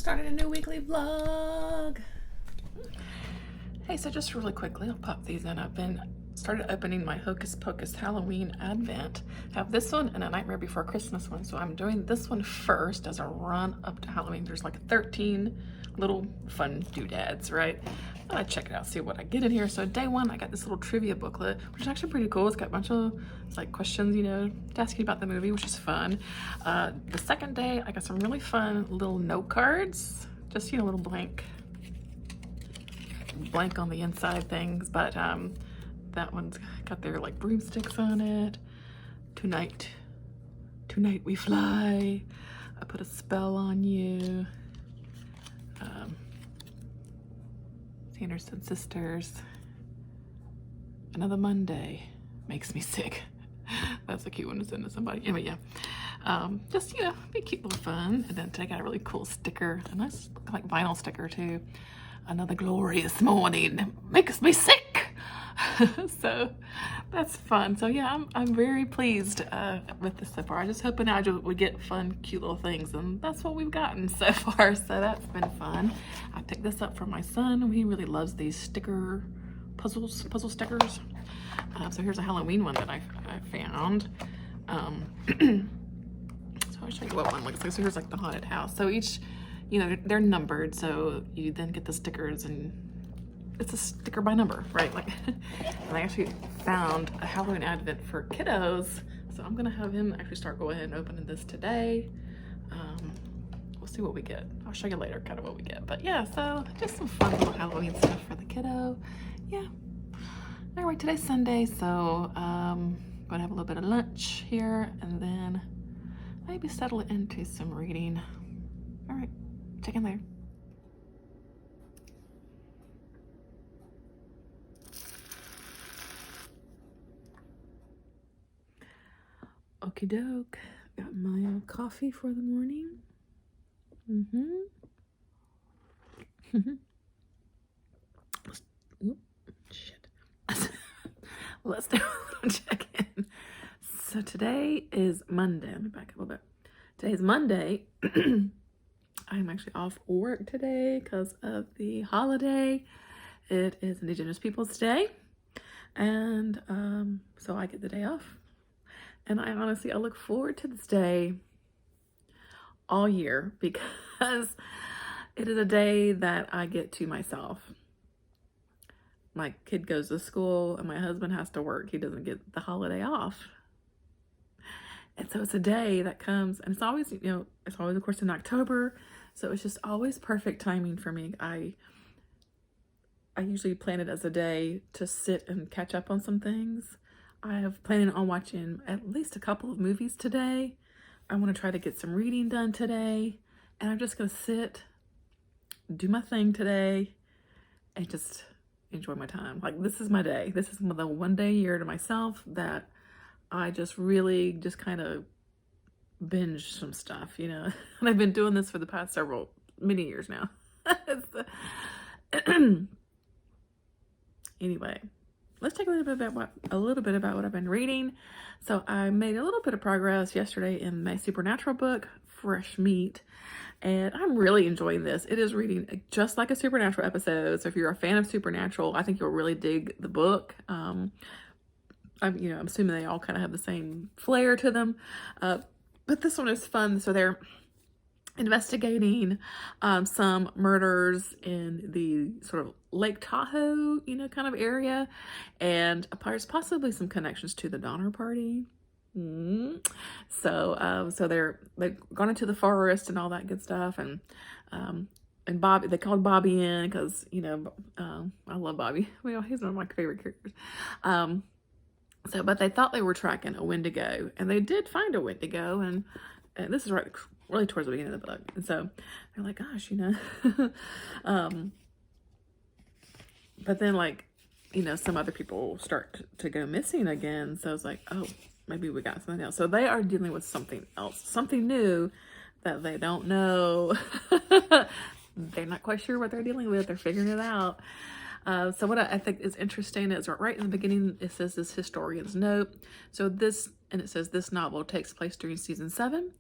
started a new weekly vlog. Hey, so just really quickly, I'll pop these in. I've been started opening my Hocus Pocus Halloween Advent. I have this one and a Nightmare Before Christmas one, so I'm doing this one first as a run up to Halloween. There's like 13 little fun doodads, right? I check it out, see what I get in here. So day one, I got this little trivia booklet, which is actually pretty cool. It's got a bunch of like questions, you know, to ask you about the movie, which is fun. The second day, I got some really fun little note cards, just, you know, little blank on the inside things, but that one's got their like broomsticks on it. Tonight we fly. I put a spell on you. Henderson sisters. Another Monday makes me sick. That's a cute one to send to somebody. Anyway, yeah. Just, you know, be cute little fun. And then I got a really cool sticker, a nice like vinyl sticker too. Another glorious morning makes me sick. So that's fun. So yeah, I'm very pleased with this so far. I just hoping I would get fun, cute little things, and that's what we've gotten so far. So that's been fun. I picked this up for my son. He really loves these sticker puzzle stickers. So here's a Halloween one that I found. So I'll show you what one looks like. So here's like the haunted house. So each, you know, they're numbered, so you then get the stickers, and it's a sticker by number, right? Like, and I actually found a Halloween Advent for kiddos, so I'm gonna have him actually start going ahead and opening this today. We'll see what we get. I'll show you later kind of what we get. But yeah, so just some fun little Halloween stuff for the kiddo. Yeah. All right, today's Sunday, so gonna have a little bit of lunch here, and then maybe settle into some reading. All right, check in later. Okie doke, got my coffee for the morning. Shit. Let's do a little check-in. So today is Monday. Let me back up a little bit. Today's Monday. I'm actually off work today because of the holiday. It is Indigenous Peoples Day, and so I get the day off. And I look forward to this day all year because it is a day that I get to myself. My kid goes to school and my husband has to work. He doesn't get the holiday off. And so it's a day that comes, and it's always, you know, it's always of course in October. So it's just always perfect timing for me. I usually plan it as a day to sit and catch up on some things. I have planning on watching at least a couple of movies today. I want to try to get some reading done today. And I'm just going to sit, do my thing today, and just enjoy my time. Like, this is my day. This is the one day a year to myself that I just really just kind of binge some stuff, you know. And I've been doing this for the past many years now. Anyway, let's take a little bit about what I've been reading. So I made a little bit of progress yesterday in my supernatural book, Fresh Meat, and I'm really enjoying this. It is reading just like a supernatural episode. So if you're a fan of supernatural, I think you'll really dig the book. I'm assuming they all kind of have the same flair to them, but this one is fun. So they're investigating some murders in the sort of Lake Tahoe, you know, kind of area, and there's possibly some connections to the Donner Party. So they've gone into the forest and all that good stuff, and Bobby, they called Bobby in because, you know, I love Bobby. Well, he's one of my favorite characters. But they thought they were tracking a Wendigo, and they did find a Wendigo, and this is really towards the beginning of the book. And so they're like, gosh, you know, but then, like, you know, some other people start to go missing again. So it's like, oh, maybe we got something else. So they are dealing with something else, something new that they don't know. They're not quite sure what they're dealing with. They're figuring it out. So what I think is interesting is right in the beginning, it says this historian's note. So this and it says this novel takes place during season 7,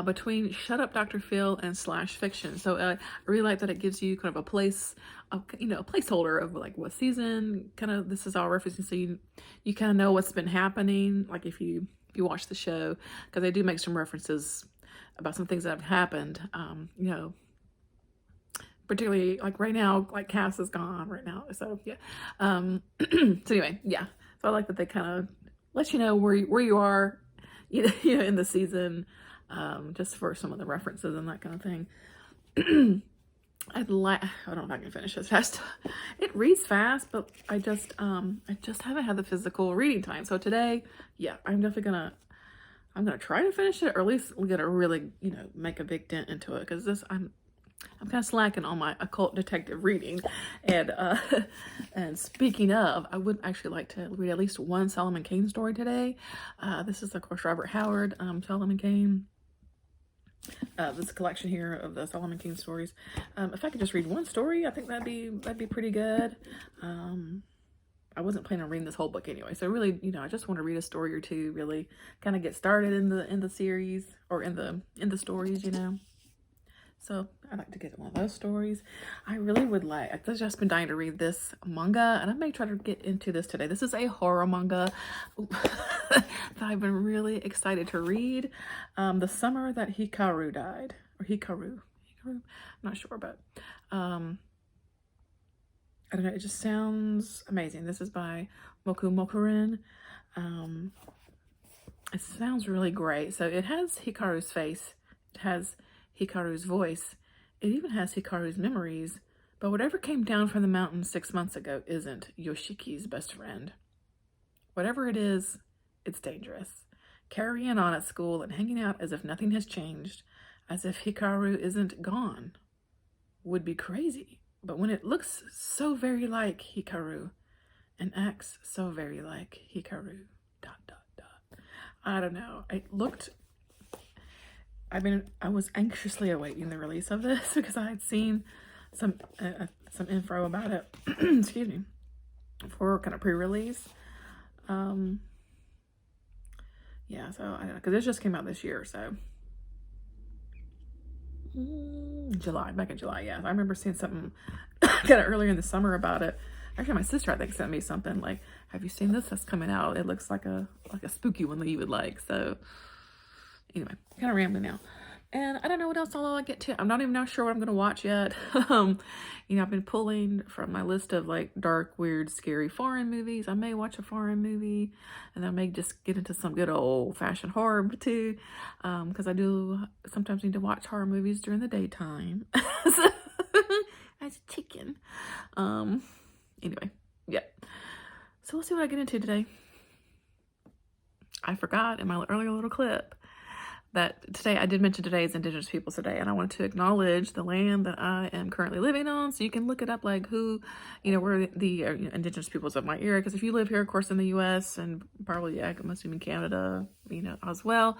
between Shut Up, Dr. Phil and slash fiction. So I really like that it gives you kind of a place, a placeholder of like what season kind of this is all referencing, so you kind of know what's been happening. Like if you watch the show, because they do make some references about some things that have happened. Particularly like right now, like Cass is gone right now. So yeah. So anyway, yeah. So I like that they kind of let you know where you are, in the season, just for some of the references and that kind of thing. I don't know if I can finish this fast. It reads fast, but I just haven't had the physical reading time. So today, yeah, I'm definitely gonna try to finish it, or at least we're gonna really, make a big dent into it, because I'm kind of slacking on my occult detective reading. And and speaking of, I would actually like to read at least one Solomon Kane story today. This is, of course, Robert Howard, Solomon Kane. This collection here of the Solomon Kane stories. If I could just read one story, I think that'd be pretty good. I wasn't planning on reading this whole book anyway, so really, I just want to read a story or two, really kind of get started in the series, or in the stories, So I'd like to get one of those stories. I really would like, I've just been dying to read this manga, and I may try to get into this today. This is a horror manga that I've been really excited to read. The Summer That Hikaru Died, or Hikaru, I'm not sure, but I don't know, it just sounds amazing. This is by Moku Mokurin. It sounds really great. So it has Hikaru's face, it has Hikaru's voice, it even has Hikaru's memories, but whatever came down from the mountain 6 months ago isn't Yoshiki's best friend. Whatever it is, it's dangerous. Carrying on at school and hanging out as if nothing has changed, as if Hikaru isn't gone, would be crazy. But when it looks so very like Hikaru and acts so very like Hikaru, ... I don't know. I was anxiously awaiting the release of this because I had seen some info about it, excuse me, for kind of pre-release. Yeah, so I don't know, because this just came out this year, so back in July, yeah. I remember seeing something kind of earlier in the summer about it. Actually, my sister, I think, sent me something like, have you seen this that's coming out? It looks like a spooky one that you would like. So anyway, kind of rambling now. And I don't know what else I'll get to. I'm not even sure what I'm going to watch yet. I've been pulling from my list of like dark, weird, scary foreign movies. I may watch a foreign movie, and I may just get into some good old-fashioned horror too, because I do sometimes need to watch horror movies during the daytime. As a chicken. Anyway, yeah. So let's see what I get into today. I forgot in my earlier little clip that today, I did mention today is Indigenous Peoples Day, and I wanted to acknowledge the land that I am currently living on, so you can look it up, like who, where the Indigenous peoples of my area, because if you live here, of course, in the U.S., and probably, yeah, I'm assuming Canada, as well,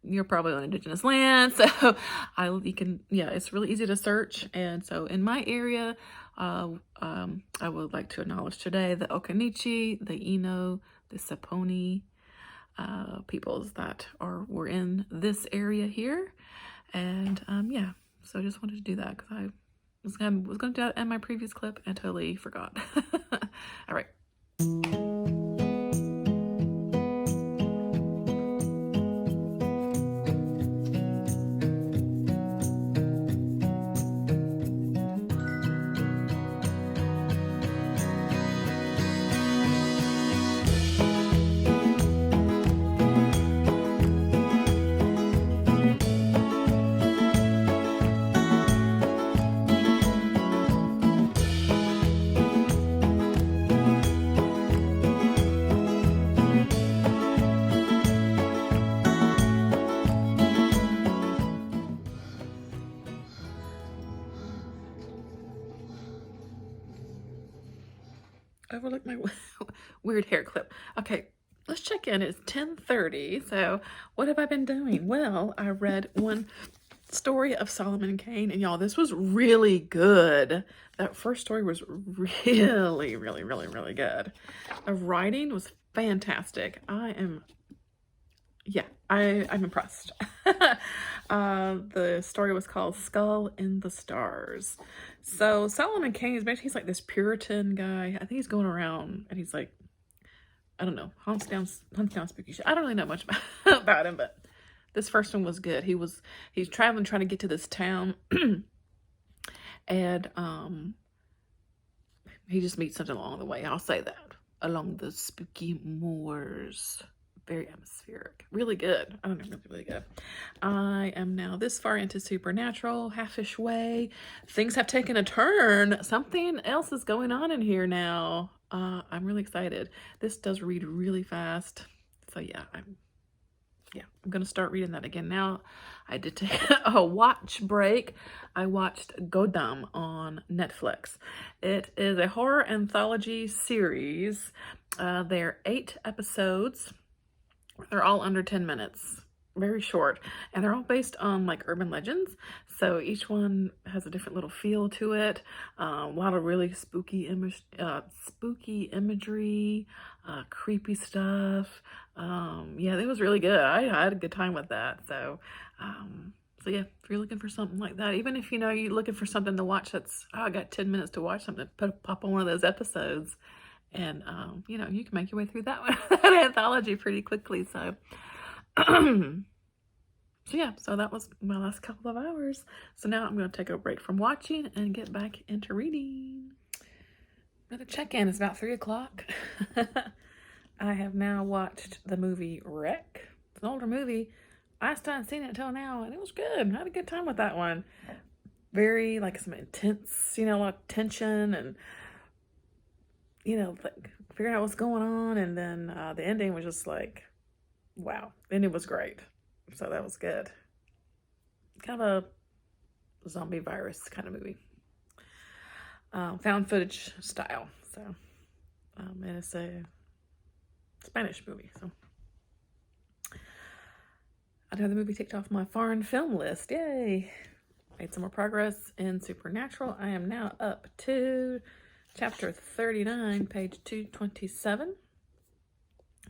you're probably on Indigenous land, so it's really easy to search. And so in my area, I would like to acknowledge today the Okanichi, the Ino, the Saponi, peoples that were in this area here. And so I just wanted to do that because I was going to do that in my previous clip and totally forgot. All right. Overlook my weird hair clip. Okay, let's check in. It's 10:30. So what have I been doing? Well, I read one story of Solomon Kane, and y'all, this was really good. That first story was really, really, really, really good. The writing was fantastic. I am yeah, I'm impressed. The story was called Skull in the Stars. So Solomon Kane is basically, he's like this Puritan guy. I think he's going around and he's like, I don't know, hunts down spooky shit. I don't really know much about him, but this first one was good. He's traveling, trying to get to this town, and he just meets something along the way. I'll say that, along the spooky moors. Very atmospheric. Really good. I don't know, really good. I am now this far into Supernatural, half-ish way. Things have taken a turn. Something else is going on in here now. I'm really excited. This does read really fast. So yeah, I'm gonna start reading that again. Now, I did take a watch break. I watched Godam on Netflix. It is a horror anthology series. They're 8 episodes. They're all under 10 minutes. Very short. And they're all based on like urban legends. So each one has a different little feel to it. A lot of really spooky imagery, creepy stuff. Yeah, it was really good. I had a good time with that. So yeah, if you're looking for something like that, even if you're looking for something to watch that's, I got 10 minutes to watch something, pop on one of those episodes. And, you can make your way through that one, that anthology pretty quickly. So, so that was my last couple of hours. So now I'm going to take a break from watching and get back into reading. Another check-in. It's about 3 o'clock. I have now watched the movie Wreck. It's an older movie. I still haven't seen it until now, and it was good. I had a good time with that one. Very, like, some intense, a lot of tension and like figuring out what's going on, and then the ending was just like, wow. And it was great. So that was good. Kind of a zombie virus kind of movie. Found footage style. So, and it's a Spanish movie. So, another movie ticked off my foreign film list. Yay! Made some more progress in Supernatural. I am now up to Chapter 39, page 227.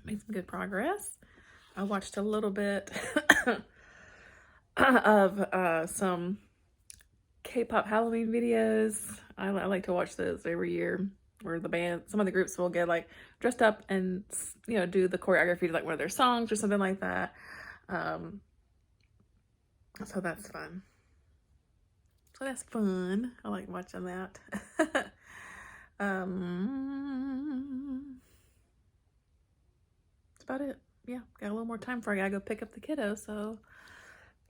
Made some good progress. I watched a little bit of some K-pop Halloween videos. I like to watch those every year, where some of the groups will get like dressed up and do the choreography to like one of their songs or something like that. So that's fun. I like watching that. That's about it. Yeah, got a little more time before I gotta go pick up the kiddo, so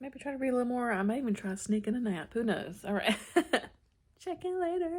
maybe try to read a little more. I may even try to sneak in a nap. Who knows? All right. Check in later.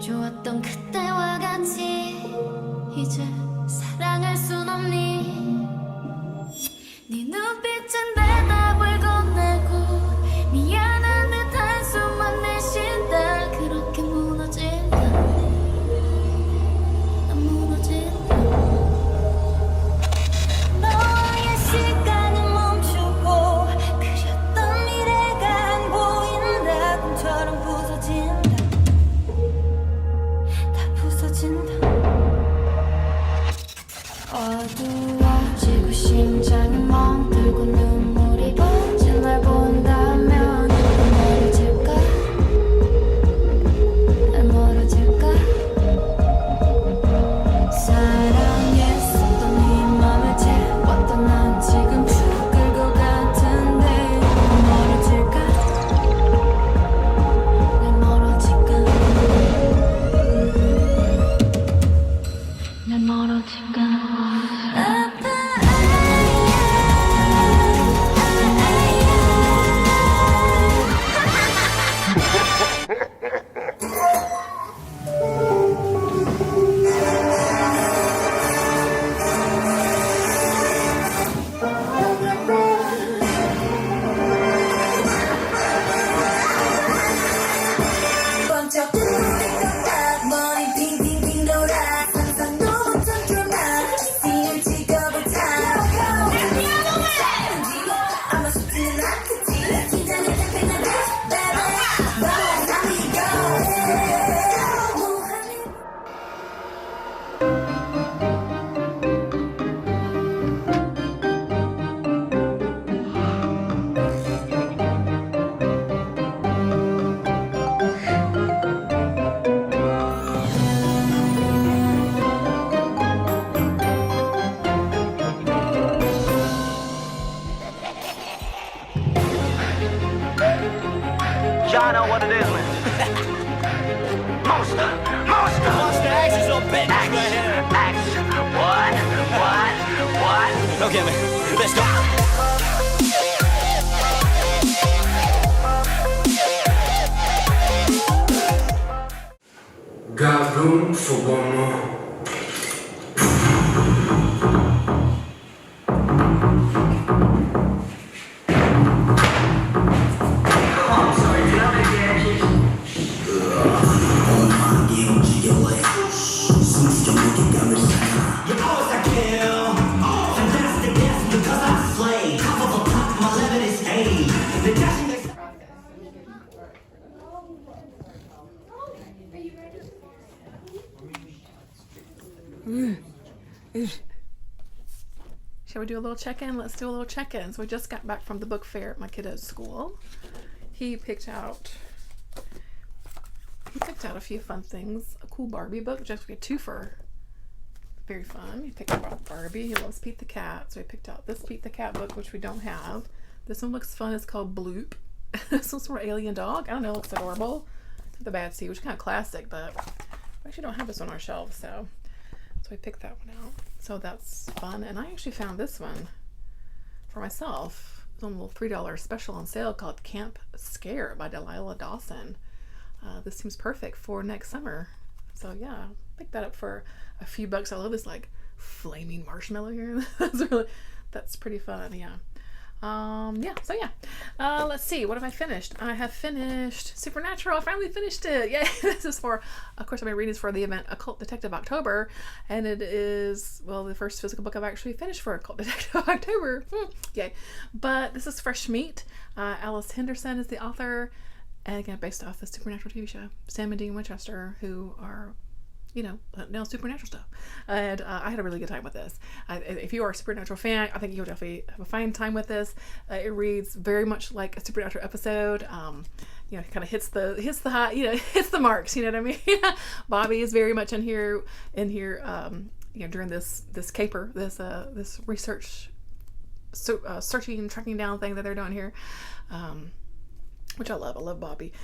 좋았던 그때와 같이 이제 사랑할 순 없니 네 눈빛은 대답을 Y'all know what it is, man. Monster X is your bitch right here. X. What? Okay, man. Let's go. Got room for one more. Shall we do a little check-in? Let's do a little check-in. So we just got back from the book fair at my kiddo's school. He picked out a few fun things. A cool Barbie book, just a twofer. Very fun. He picked out Barbie. He loves Pete the Cat, so he picked out this Pete the Cat book, which we don't have. This one looks fun. It's called Bloop. This one's sort of alien dog. I don't know. It looks adorable. The Bad Seed, which is kind of classic, but we actually don't have this on our shelf, so we picked that one out. So that's fun. And I actually found this one for myself. It's on a little $3 special on sale called Camp Scare by Delilah Dawson. This seems perfect for next summer. So yeah, pick that up for a few bucks. I love this like flaming marshmallow here. That's pretty fun. Yeah. Let's see, what have I finished? I have finished Supernatural. I finally finished it. Yay. This is for, of course, I've been reading this for the event Occult Detective October, and it is, well, the first physical book I've actually finished for Occult Detective October. Yay. But this is fresh meat. Alice Henderson is the author, and again, based off the Supernatural TV show. Sam and Dean Winchester, who are, you know, now supernatural stuff. And I had a really good time with this. If you are a Supernatural fan, I think you'll definitely have a fine time with this. It reads very much like a Supernatural episode. You know, it kind of hits the high, you know, hits the marks, you know what I mean? Bobby is very much in here, you know, during this caper, this research, searching, tracking down thing that they're doing here, which I love. I love Bobby.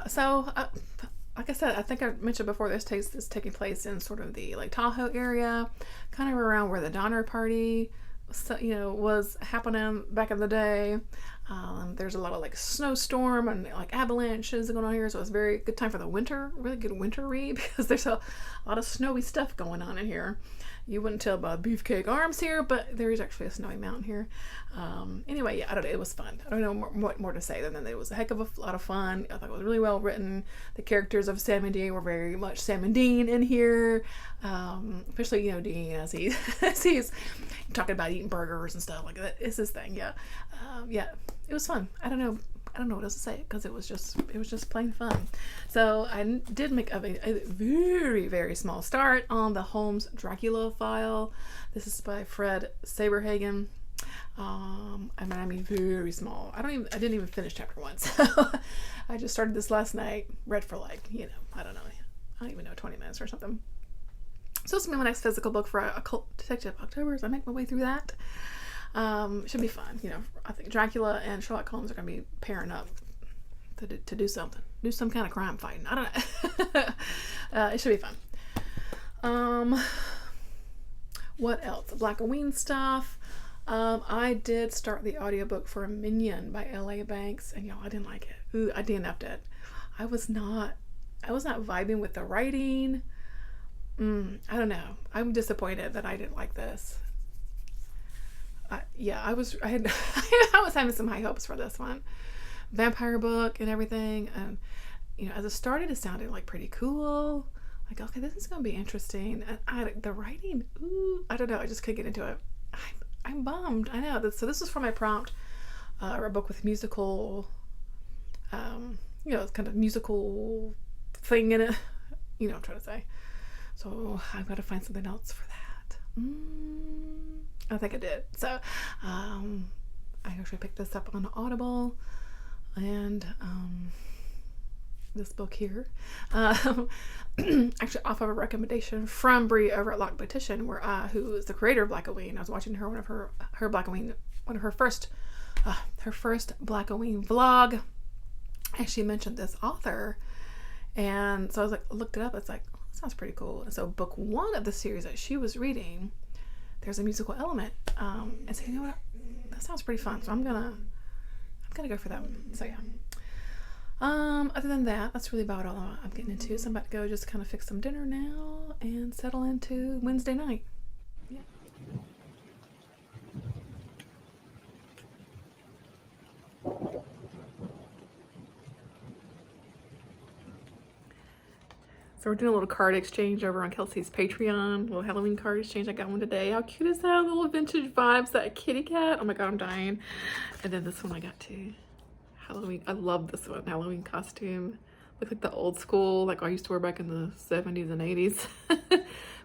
So like I said, I think I mentioned before, this is taking place in sort of the Lake Tahoe area, kind of around where the Donner Party, you know, was happening back in the day. There's a lot of like snowstorm and like avalanches going on here, so it's a very good time for the winter, really good winter read, because there's a lot of snowy stuff going on in here. You wouldn't tell by Beefcake Arms here, but there is actually a snowy mountain here. Anyway, yeah, I don't know. It was fun. I don't know what more to say than that. It was a heck of a lot of fun. I thought it was really well written. The characters of Sam and Dean were very much Sam and Dean in here. Especially, you know, Dean as he's talking about eating burgers and stuff like that. It's his thing. Yeah. Yeah, it was fun. I don't know what else to say, because it was just plain fun. So I did make a very, very small start on the Holmes Dracula file. This is by Fred Saberhagen. I mean very small. I didn't even finish chapter 1. So I just started this last night, read for like, you know, I don't even know, 20 minutes or something. So this will be my next physical book for Occult Detective October as I make my way through that. Should be fun. You know, I think Dracula and Sherlock Holmes are going to be pairing up to do something. Do some kind of crime fighting. I don't know. It should be fun. What else? Black Halloween stuff. I did start the audiobook for Minion by L.A. Banks, and y'all, I didn't like it. Ooh, I DNF'd it. I was not vibing with the writing. I don't know. I'm disappointed that I didn't like this. I was having some high hopes for this one. Vampire book and everything. And, you know, as it started, it sounded like pretty cool. Like, okay, this is going to be interesting. And the writing, ooh, I don't know. I just couldn't get into it. I'm bummed. I know. So this is for my prompt, a book with musical, you know, kind of musical thing in it. You know what I'm trying to say. So I've got to find something else for that. I think I did. So I actually picked this up on Audible, and this book here, actually off of a recommendation from Brie over at Lock Petition, who is the creator of Black Halloween. I was watching one of her Black Halloween, one of her first her first Blackoween vlog, and she mentioned this author, and so I was like, looked it up. It's like, oh, that sounds pretty cool. And so book 1 of the series that she was reading, there's a musical element, and so, you know what, that sounds pretty fun. So I'm gonna go for that one. So yeah. Other than that, that's really about all I'm getting into. So I'm about to go just kind of fix some dinner now and settle into Wednesday night. Yeah. So we're doing a little card exchange over on Kelsey's Patreon, little Halloween card exchange. I got one today. How cute is that? Little vintage vibes, that kitty cat. Oh my God, I'm dying. And then this one I got too. Halloween. I love this one. Halloween costume. Look like the old school, like I used to wear back in the 70s and 80s.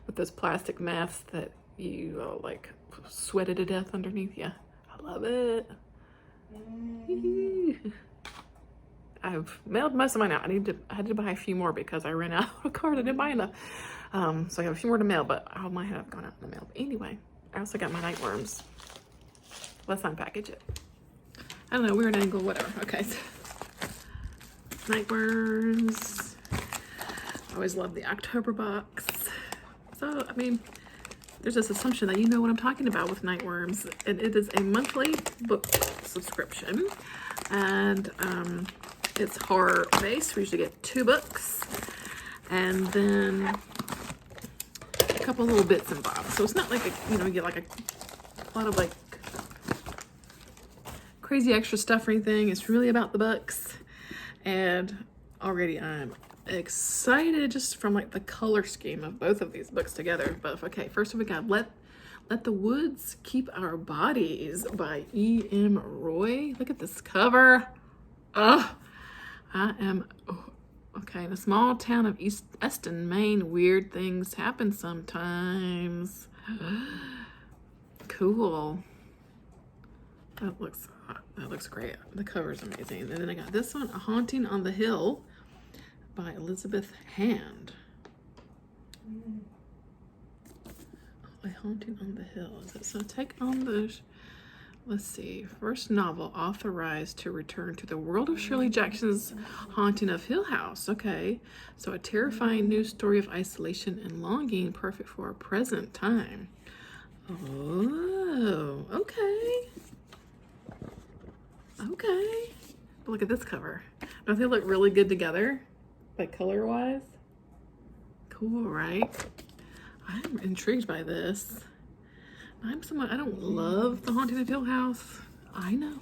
With those plastic masks that you like sweated to death underneath. Yeah, I love it. I've mailed most of mine out. I had to buy a few more because I ran out of card. I didn't buy enough. So I have a few more to mail, but all mine have gone out in the mail. But anyway, I also got my nightworms. Let's unpackage it. I don't know, weird angle, whatever. Okay. So, nightworms. I always love the October box. So, I mean, there's this assumption that you know what I'm talking about with nightworms. And it is a monthly book subscription. And it's horror based. We usually get 2 books. And then a couple little bits and bobs. So it's not like, you get like a lot of like crazy extra stuff or anything. It's really about the books. And already I'm excited just from like the color scheme of both of these books together. But okay, first we got Let the Woods Keep Our Bodies by E.M. Roy. Look at this cover. Okay, in a small town of East Eston, Maine, weird things happen sometimes. Cool. That looks great. The cover is amazing. And then I got this one, A Haunting on the Hill by Elizabeth Hand. A Haunting on the Hill. So take on the, let's see, first novel authorized to return to the world of Shirley Jackson's Haunting of Hill House. Okay, so a terrifying new story of isolation and longing, perfect for our present time. Oh, okay. Okay. But look at this cover. Don't they look really good together? Like color-wise? Cool, right? I'm intrigued by this. I'm someone, I don't love The Haunting of Hill House. I know.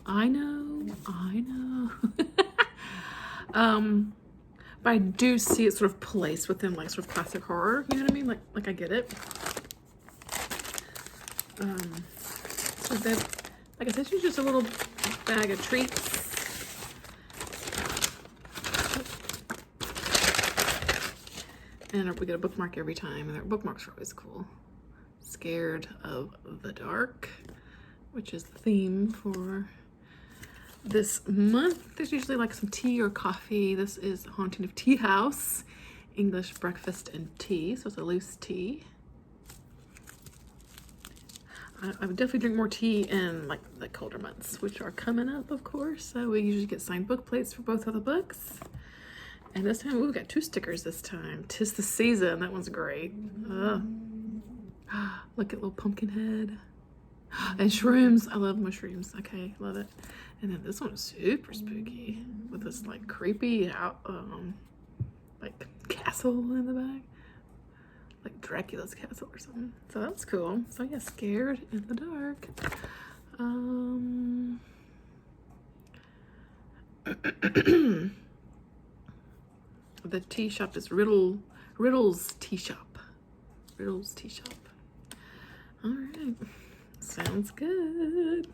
But I do see it sort of placed within like sort of classic horror. You know what I mean? Like I get it. So that, like I said, it's just a little bag of treats. And we get a bookmark every time, and our bookmarks are always cool. Scared of the Dark, which is the theme for this month. There's usually like some tea or coffee. This is Haunting of Tea House, English breakfast and tea, so it's a loose tea. I would definitely drink more tea in like the colder months, which are coming up, of course. So we usually get signed book plates for both of the books. And this time, we've got 2 stickers this time. 'Tis the Season. That one's great. Look at little pumpkin head. And shrooms. I love mushrooms. Okay, love it. And then this one is super spooky with this like creepy like castle in the back. Like Dracula's castle or something. So that's cool. So yeah, Scared in the Dark. The tea shop is Riddle's Tea Shop. Riddle's Tea Shop. All right, sounds good.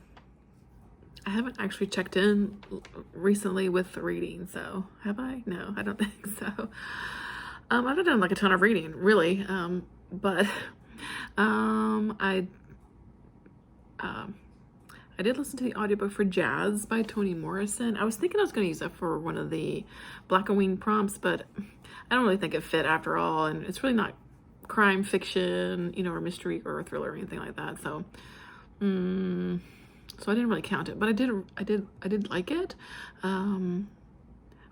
I haven't actually checked in recently with the reading, so have I? No, I don't think so. I haven't done like a ton of reading, really, but I did listen to the audiobook for Jazz by Toni Morrison. I was thinking I was going to use that for one of the Blackoween prompts, but I don't really think it fit after all, and it's really not crime fiction, or mystery or thriller or anything like that, so so I didn't really count it, but I did like it. I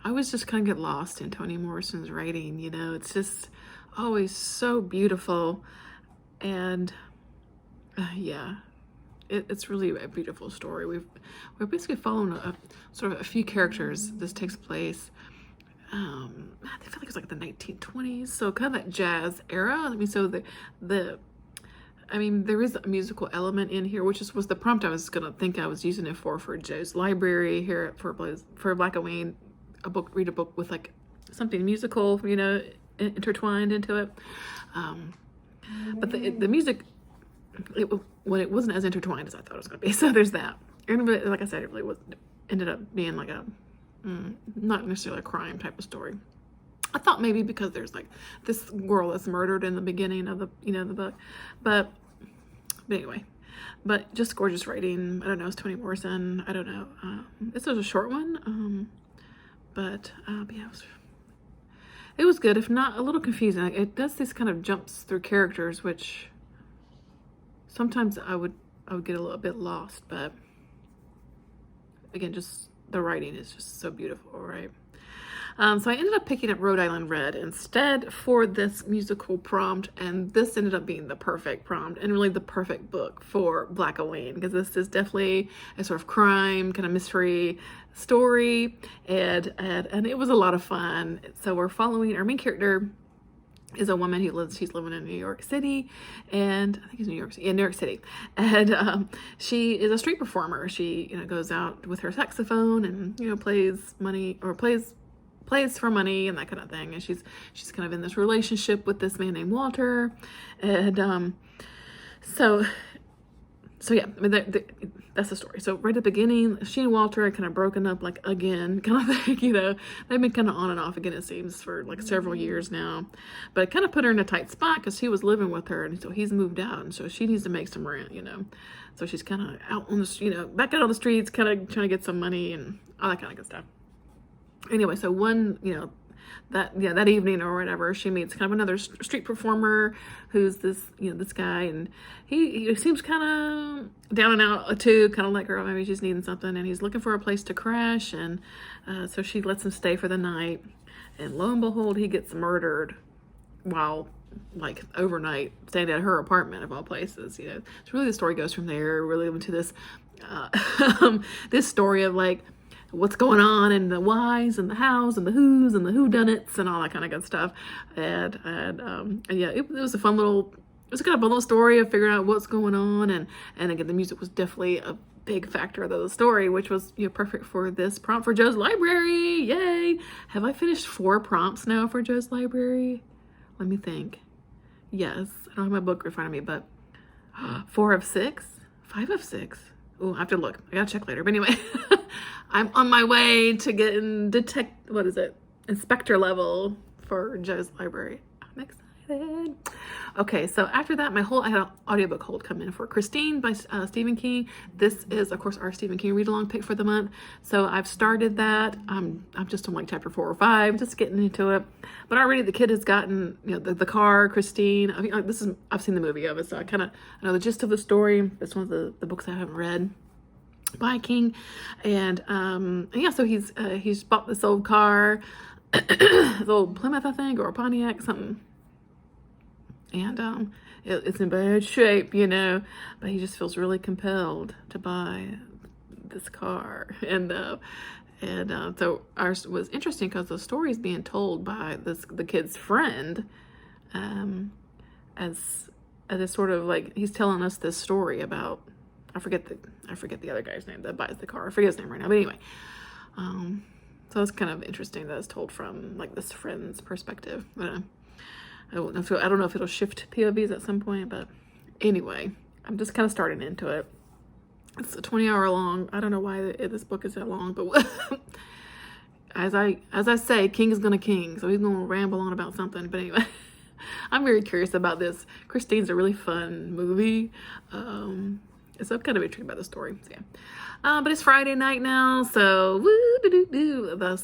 always just kind of get lost in Toni Morrison's writing. You know, it's just always so beautiful, and yeah, it's really a beautiful story. We're basically following sort of a few characters. This takes place. I feel like it's like the 1920s, so kind of that jazz era. I mean, so there is a musical element in here, which was the prompt I was using it for Joe's Library here for Black Halloween. Read a book with like something musical, you know, intertwined into it. But the music, it wasn't as intertwined as I thought it was going to be. So there's that. And like I said, it really ended up being like a not necessarily a crime type of story. I thought maybe because there's like this girl that's murdered in the beginning of the book, but anyway, but just gorgeous writing. I don't know, it's Toni Morrison. I don't know. This was a short one, but yeah, it was good, if not a little confusing. Like, it does these kind of jumps through characters, which sometimes I would get a little bit lost, but again, just the writing is just so beautiful, right? So I ended up picking up Rhode Island Red instead for this musical prompt, and this ended up being the perfect prompt and really the perfect book for Black Halloween, because this is definitely a sort of crime kind of mystery story, and it was a lot of fun. So we're following our main character is a woman she's living in New York City, and I think it's New York City, and she is a street performer. She, you know, goes out with her saxophone and, you know, plays for money and that kind of thing, and she's kind of in this relationship with this man named Walter, and so yeah, I mean, that's the story. So right at the beginning, she and Walter are kind of broken up, like, again, kind of like, you know, they've been kind of on and off again, it seems, for like several years now, but it kind of put her in a tight spot because he was living with her, and so he's moved out, and so she needs to make some rent, you know, so she's kind of out on the, you know, back out on the streets, kind of trying to get some money and all that kind of good stuff. Anyway, so one, you know, that evening or whatever, she meets kind of another street performer who's this guy, and he seems kind of down and out too, kind of like her, maybe she's needing something, and he's looking for a place to crash, and so she lets him stay for the night, and lo and behold, he gets murdered while, like, overnight, staying at her apartment of all places, you know. So really the story goes from there, really into this this story of, like, what's going on, and the whys and the hows and the whos and the whodunits and all that kind of good stuff, and yeah, it was a fun little, it was kind of a little story of figuring out what's going on, and again, the music was definitely a big factor of the story, which was, you know, perfect for this prompt for Joe's Library. Yay! Have I finished 4 prompts now for Joe's Library? Let me think. Yes, I don't have my book in front of me, but 4 of 6, 5 of 6. Oh, I have to look. I gotta check later. But anyway, I'm on my way to getting inspector level for Joe's Library. I'm excited. Okay, so after that, I had an audiobook hold come in for Christine by Stephen King. This is, of course, our Stephen King read-along pick for the month. So I've started that. I'm just on like chapter 4 or 5, just getting into it. But already the kid has gotten, you know, the car, Christine. I mean, I've seen the movie of it, so I know the gist of the story. It's one of the books I haven't read by King, and yeah, so he's bought this old car, this old Plymouth, I think, or a Pontiac, something, and it's in bad shape, you know, but he just feels really compelled to buy this car, and so ours was interesting because the story is being told by the kid's friend, as a sort of like, he's telling us this story about, I forget the other guy's name that buys the car. I forget his name right now, but anyway, so it's kind of interesting that it's told from like this friend's perspective. I don't know if it'll shift POVs at some point, but anyway, I'm just kind of starting into it. It's a 20-hour long. I don't know why this book is that long, but as I say, King is gonna king, so he's gonna ramble on about something. But anyway, I'm very curious about this. Christine's a really fun movie. So I'm kind of intrigued by the story. So yeah, but it's Friday night now, so the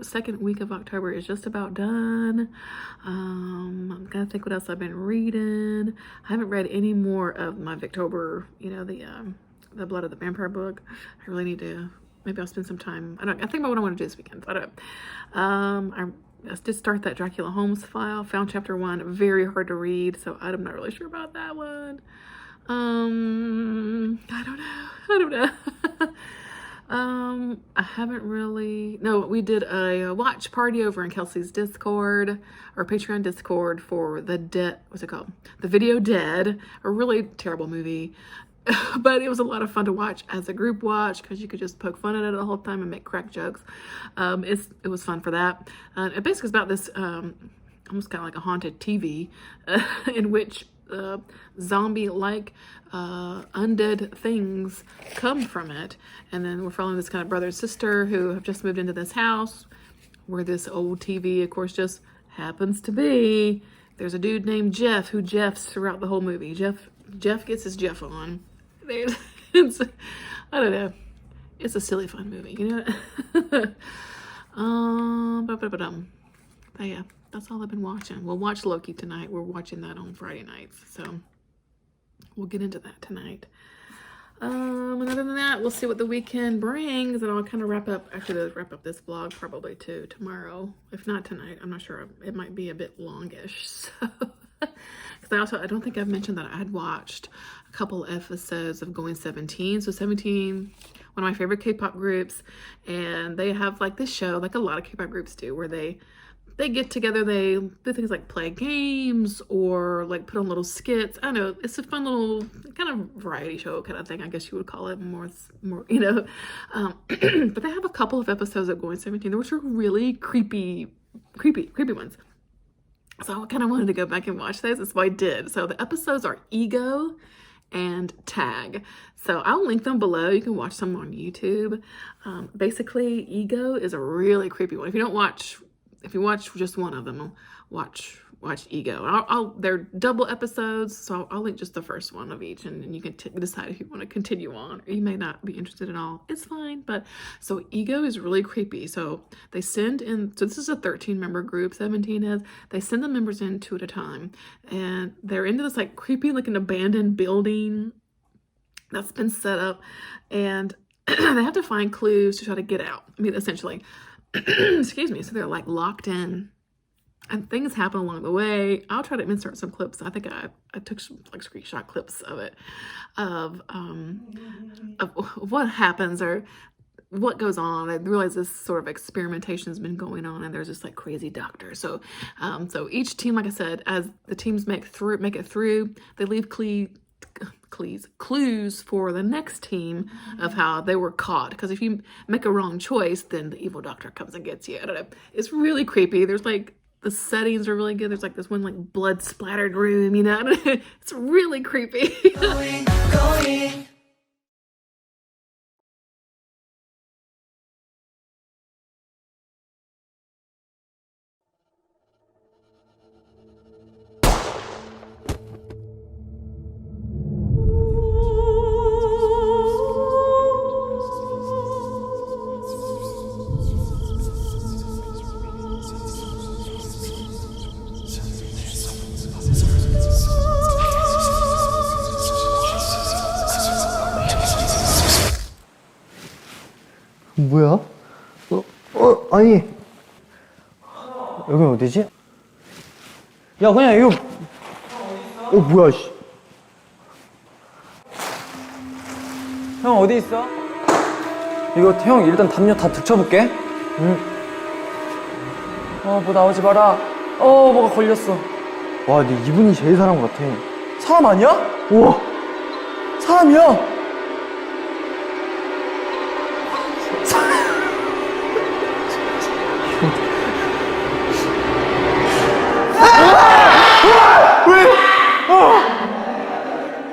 second week of October is just about done. I'm gonna think what else I've been reading. I haven't read any more of my Victober, you know, the the Blood of the Vampire book. I really need to, maybe I'll spend some time. I think about what I want to do this weekend. I don't know. I did start that Dracula Holmes file. Found chapter 1, very hard to read, so I'm not really sure about that one. I don't know. I haven't really, no, we did a watch party over in Kelsey's Discord, or Patreon Discord, for the what's it called? The Video Dead, a really terrible movie. But it was a lot of fun to watch as a group watch, because you could just poke fun at it the whole time and make crack jokes. It was fun for that. It basically is about this, almost kind of like a haunted TV, in which zombie-like undead things come from it. And then we're following this kind of brother and sister who have just moved into this house where this old TV, of course, just happens to be. There's a dude named Jeff who Jeffs throughout the whole movie. Jeff gets his Jeff on. I don't know. It's a silly, fun movie, you know? But yeah, that's all I've been watching. We'll watch Loki tonight. We're watching that on Friday nights, so we'll get into that tonight. And other than that, we'll see what the weekend brings, and I'll kind of wrap up this vlog probably too tomorrow. If not tonight, I'm not sure. It might be a bit longish, so. Because I don't think I've mentioned that I had watched a couple episodes of Going 17. So 17, one of my favorite K-pop groups, and they have like this show, like a lot of K-pop groups do, where they get together, they do things like play games or like put on little skits. I don't know, it's a fun little kind of variety show kind of thing, I guess you would call it, more, you know. But they have a couple of episodes of Going 17, which are really creepy ones. So I kind of wanted to go back and watch those, and so I did. So the episodes are Ego and Tag. So I'll link them below. You can watch them on YouTube. Basically, Ego is a really creepy one. If you watch just one of them, watch Ego. They're double episodes, so I'll link just the first one of each, and you can decide if you want to continue on, or you may not be interested at all. It's fine. But so Ego is really creepy. So they send in, so this is a 13-member group, 17 is, they send the members in 2 at a time, and they're into this like creepy, like an abandoned building that's been set up, and they have to find clues to try to get out. I mean, essentially, excuse me. So they're like locked in, and things happen along the way. I'll try to insert some clips. I think I took some like screenshot clips of it, of what happens or what goes on. I realize this sort of experimentation has been going on, and there's this like crazy doctor. So, so each team, like I said, as the teams make it through, they leave clues for the next team of how they were caught. Because if you make a wrong choice, then the evil doctor comes and gets you. I don't know. It's really creepy. There's like, the settings are really good. There's like this one like blood splattered room, you know. It's really creepy. Going. 뭐야? 아니 여긴 어디지? 야 그냥 이거 뭐야 씨. 형 어디 있어? 이거 형 일단 담요 다 득쳐볼게. 응. 뭐 나오지 마라. 뭐가 걸렸어. 와, 네 이분이 제일 사람 같아. 사람 아니야? 우와, 사람이야.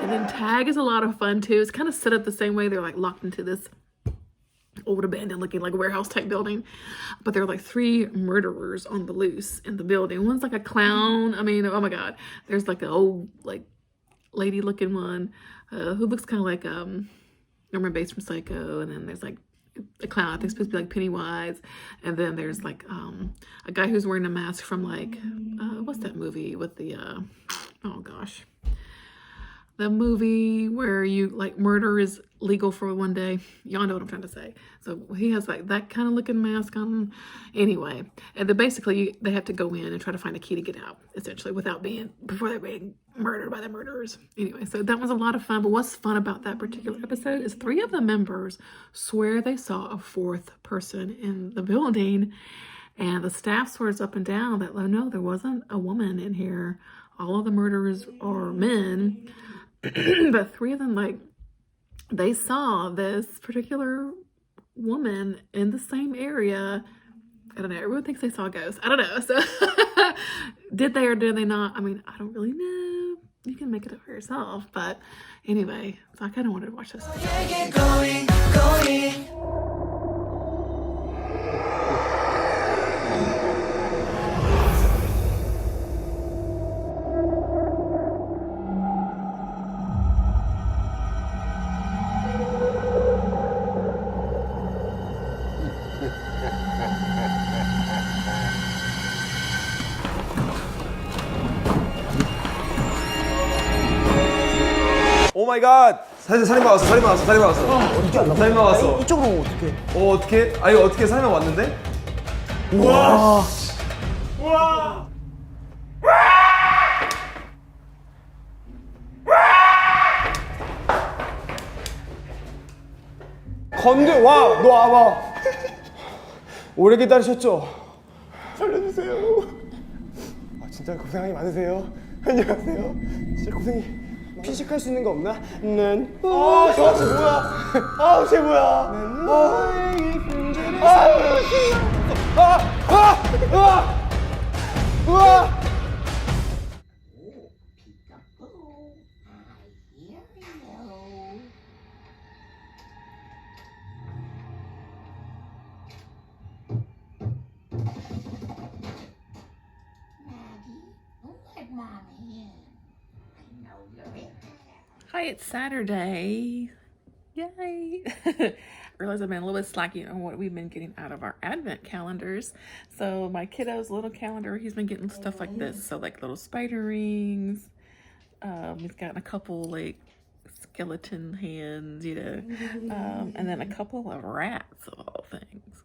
And then Tag is a lot of fun too. It's kind of set up the same way. They're like locked into this old abandoned looking like warehouse type building, but there are like 3 murderers on the loose in the building. One's like a clown. I mean, oh my god, there's like an old like lady looking one who looks kind of like Norman Bates from Psycho, and then there's like a clown, I think it's supposed to be like Pennywise, and then there's like a guy who's wearing a mask from like what's that movie with the oh gosh, the movie where you like murder is legal for one day. Y'all know what I'm trying to say. So he has like that kind of looking mask on. Anyway, and then basically they have to go in and try to find a key to get out, essentially, before they're being murdered by the murderers. Anyway, so that was a lot of fun. But what's fun about that particular episode is 3 of the members swear they saw a 4th person in the building, and the staff swears up and down that no, there wasn't a woman in here. All of the murderers are men. But 3 of them, like, they saw this particular woman in the same area. I don't know. Everyone thinks they saw a ghost. I don't know. So did they or did they not? I mean, I don't really know. You can make it up for yourself. But anyway, so I kind of wanted to watch this. 오 마이 갓! 살인마 왔어. 살인마 왔어. 이쪽으로 어떻게? 어떻게? 아, 이거 어떻게 살인마 왔는데? 우와. 와, 너 와봐. 오래 기다리셨죠? 살려주세요. 아, 진짜 고생이 많으세요. 안녕하세요. 진짜 고생이. 피식할 수 있는 거 없나? 난 저거 뭐야? 쟤 뭐야? Hi, it's Saturday. Yay! I realize I've been a little bit slacky on what we've been getting out of our advent calendars. So my kiddo's little calendar, he's been getting stuff like this. So like little spider rings. He's gotten a couple like skeleton hands, you know, and then a couple of rats of all things.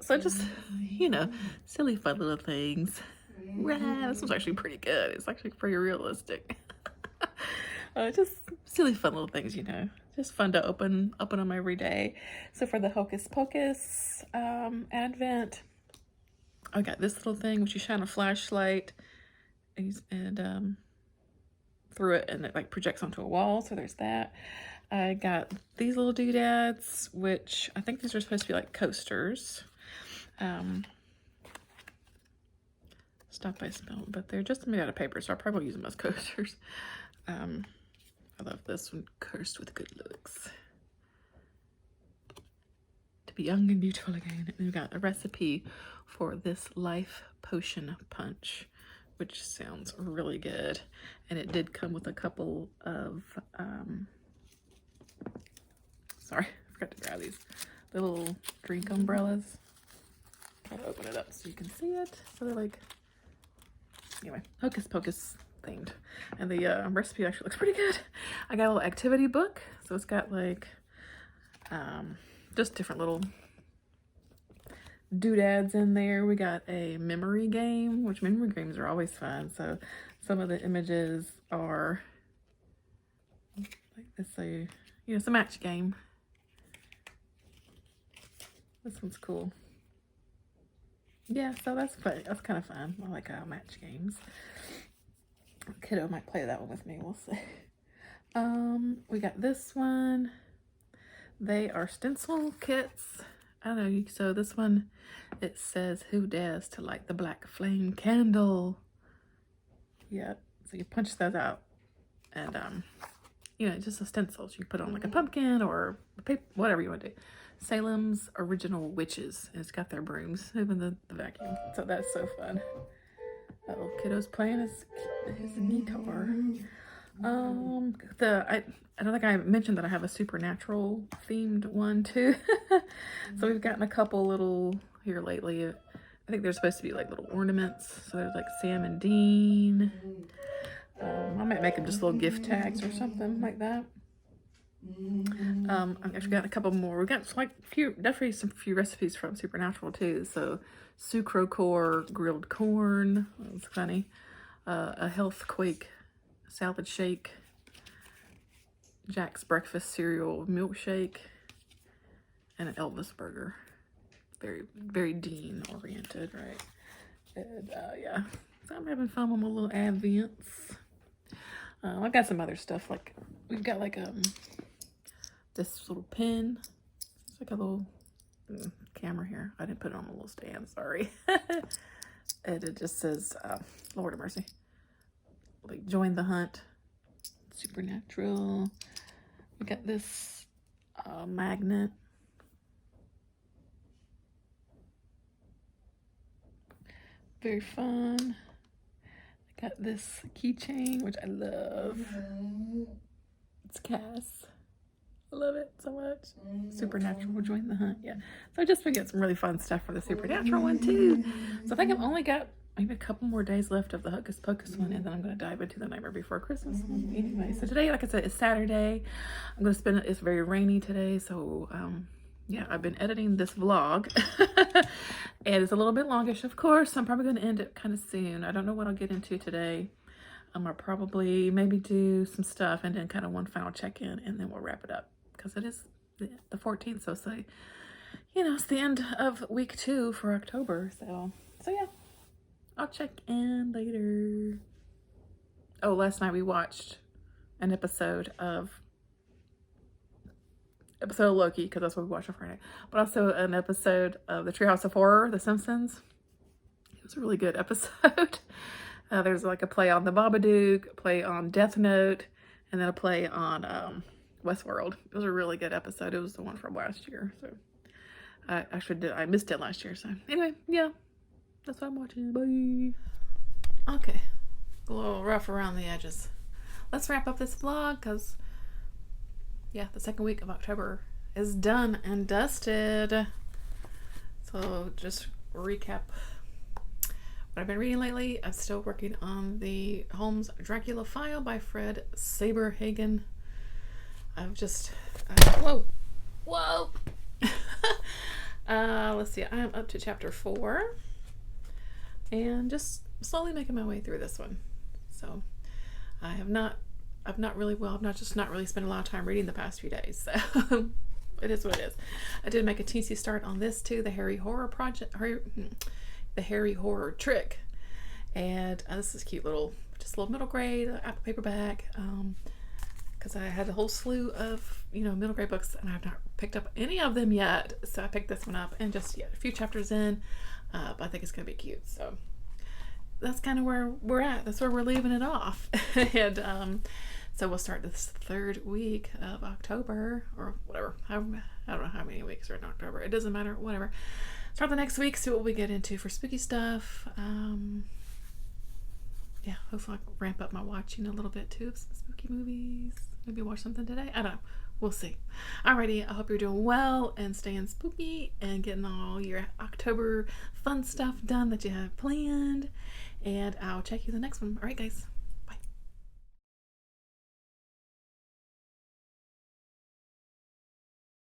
So just, you know, silly fun little things. This one's actually pretty good. It's actually pretty realistic. Just silly fun little things, you know, just fun to open them every day. So for the Hocus Pocus advent, I got this little thing which you shine a flashlight and through it, and it like projects onto a wall. So there's that. I got these little doodads, which I think these are supposed to be like coasters. Stop by smell, but they're just made out of paper, so I'll probably use them as coasters. I love this one, cursed with good looks. To be young and beautiful again. And we've got a recipe for this life potion punch, which sounds really good. And it did come with a couple of, sorry, I forgot to grab these little drink umbrellas. I'll open it up so you can see it. So they're like, anyway, Hocus Pocus themed, and the recipe actually looks pretty good. I got a little activity book, so it's got like just different little doodads in there. We got a memory game, which memory games are always fun. So some of the images are like this, so you know, it's a match game. This one's cool. Yeah, so that's fun. That's kind of fun. I like match games. Kiddo might play that one with me. We'll see. We got this one. They are stencil kits. I don't know. So this one, it says, "Who dares to light the black flame candle?" Yeah. So you punch those out, and you know, just a stencil. So you put on like a pumpkin or a paper, whatever you want to do. Salem's Original Witches. And it's got their brooms, even the vacuum. So that's so fun. Little kiddo's playing his guitar. I don't think I mentioned that I have a supernatural themed one too. So we've gotten a couple little here lately. I think they're supposed to be like little ornaments. So there's like Sam and Dean. I might make them just little gift tags or something like that. I've actually got a couple more. We got like definitely some few recipes from Supernatural too. So sucrocore grilled corn, that was funny. A health quake salad shake, Jack's breakfast cereal milkshake, and an Elvis burger. Very, very Dean oriented, right? And yeah, so I'm having fun with my little advents. I've got some other stuff, like we've got like this little pin. It's like a little camera here. I didn't put it on the little stand, sorry. And it just says, Lord of mercy, like join the hunt, Supernatural. We got this magnet. Very fun. I got this keychain, which I love. It's Cass. I love it so much. Supernatural, join the hunt. Yeah. So I just been getting some really fun stuff for the Supernatural one too. So I think I've only got maybe a couple more days left of the Hocus Pocus one, and then I'm going to dive into the Nightmare Before Christmas one. Anyway, so today, like I said, it's Saturday. I'm going to spend it. It's very rainy today, so yeah, I've been editing this vlog. And it's a little bit longish, of course. I'm probably going to end it kind of soon. I don't know what I'll get into today. I'll probably maybe do some stuff and then kind of one final check-in, and then we'll wrap it up. Because it is the 14th, so say, you know, it's the end of week 2 for October. So yeah, I'll check in later. Oh, last night we watched an episode of Loki, because that's what we watched on Friday, but also an episode of the Treehouse of Horror, The Simpsons. It was a really good episode. There's like a play on the Babadook, a play on Death Note, and then a play on Westworld. It was a really good episode. It was the one from last year, so I missed it last year. So anyway, yeah, that's what I'm watching. Bye. Okay, a little rough around the edges. Let's wrap up this vlog, because yeah, the second week of October is done and dusted. So just recap what I've been reading lately. I'm still working on the Holmes Dracula file by Fred Saberhagen. I've just whoa let's see, I am up to chapter 4 and just slowly making my way through this one. So I've not really spent a lot of time reading the past few days, so it is what it is. I did make a teensy start on this too, the Harry Horror Trick, and this is cute little, just a little middle grade Apple paperback, because I had a whole slew of, you know, middle grade books, and I've not picked up any of them yet, so I picked this one up, and just a few chapters in, but I think it's gonna be cute. So that's kind of where we're at. That's where we're leaving it off. And so we'll start this 3rd week of October, or whatever. I don't know how many weeks are in October. It doesn't matter. Whatever. Start the next week. See what we get into for spooky stuff. Yeah, hopefully I can ramp up my watching a little bit too of some spooky movies. Maybe watch something today. I don't know. We'll see. Alrighty, I hope you're doing well and staying spooky and getting all your October fun stuff done that you have planned. And I'll check you in the next one. Alright, guys.